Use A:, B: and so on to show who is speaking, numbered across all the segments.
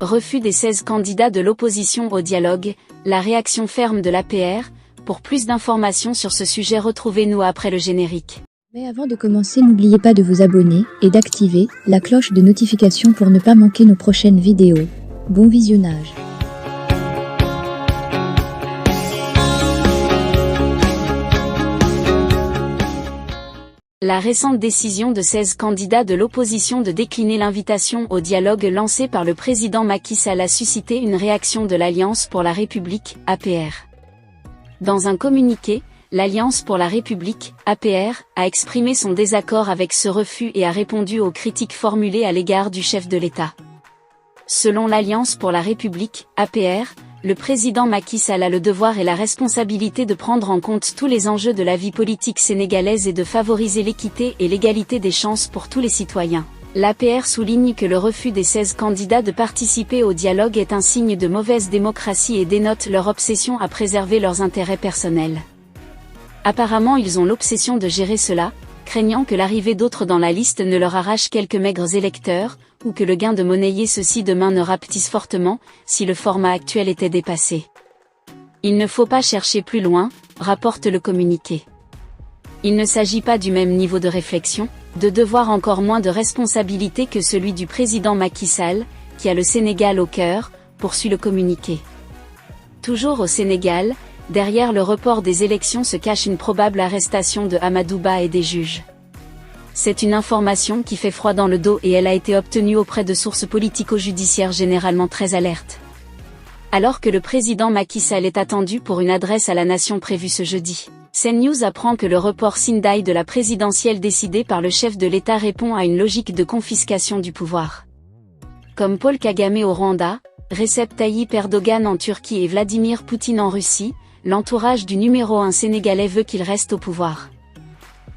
A: Refus des 16 candidats de l'opposition au dialogue, la réaction ferme de l'APR. Pour plus d'informations sur ce sujet, retrouvez-nous après le générique.
B: Mais avant de commencer, n'oubliez pas de vous abonner et d'activer la cloche de notification pour ne pas manquer nos prochaines vidéos. Bon visionnage.
A: La récente décision de 16 candidats de l'opposition de décliner l'invitation au dialogue lancée par le président Macky Sall a suscité une réaction de l'Alliance pour la République, APR. Dans un communiqué, l'Alliance pour la République, APR, a exprimé son désaccord avec ce refus et a répondu aux critiques formulées à l'égard du chef de l'État. Selon l'Alliance pour la République, APR, le président Macky Sall a le devoir et la responsabilité de prendre en compte tous les enjeux de la vie politique sénégalaise et de favoriser l'équité et l'égalité des chances pour tous les citoyens. L'APR souligne que le refus des 16 candidats de participer au dialogue est un signe de mauvaise démocratie et dénote leur obsession à préserver leurs intérêts personnels. Apparemment, ils ont l'obsession de gérer cela, craignant que l'arrivée d'autres dans la liste ne leur arrache quelques maigres électeurs, ou que le gain de monnayer ceux-ci demain ne rapetisse fortement, si le format actuel était dépassé. Il ne faut pas chercher plus loin, rapporte le communiqué. Il ne s'agit pas du même niveau de réflexion, de devoir, encore moins de responsabilité que celui du président Macky Sall, qui a le Sénégal au cœur, poursuit le communiqué. Toujours au Sénégal, derrière le report des élections se cache une probable arrestation de Amadou Ba et des juges. C'est une information qui fait froid dans le dos et elle a été obtenue auprès de sources politico-judiciaires généralement très alertes. Alors que le président Macky Sall est attendu pour une adresse à la nation prévue ce jeudi, CNews apprend que le report Sindai de la présidentielle décidé par le chef de l'État répond à une logique de confiscation du pouvoir. Comme Paul Kagame au Rwanda, Recep Tayyip Erdogan en Turquie et Vladimir Poutine en Russie, l'entourage du numéro 1 sénégalais veut qu'il reste au pouvoir.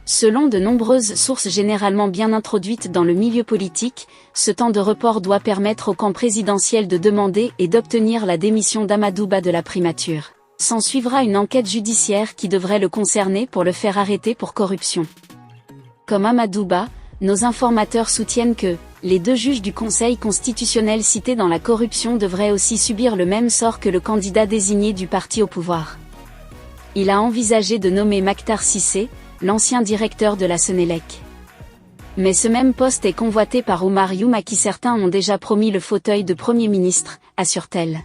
A: Selon de nombreuses sources généralement bien introduites dans le milieu politique, ce temps de report doit permettre au camp présidentiel de demander et d'obtenir la démission d'Amadou Ba de la primature. S'en suivra une enquête judiciaire qui devrait le concerner pour le faire arrêter pour corruption. Comme Amadou Ba, nos informateurs soutiennent que les 2 juges du Conseil constitutionnel cités dans la corruption devraient aussi subir le même sort que le candidat désigné du parti au pouvoir. Il a envisagé de nommer Mactar Cissé, l'ancien directeur de la Sénélec. Mais ce même poste est convoité par Oumar Youm à qui certains ont déjà promis le fauteuil de Premier ministre, assure-t-elle.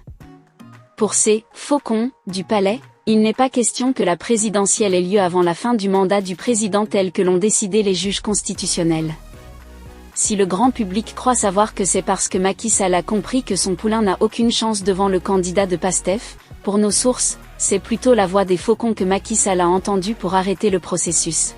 A: Pour ces « faucons » du palais, il n'est pas question que la présidentielle ait lieu avant la fin du mandat du président tel que l'ont décidé les juges constitutionnels. Si le grand public croit savoir que c'est parce que Macky Sall a compris que son poulain n'a aucune chance devant le candidat de Pastef, pour nos sources, c'est plutôt la voix des faucons que Macky Sall a entendue pour arrêter le processus.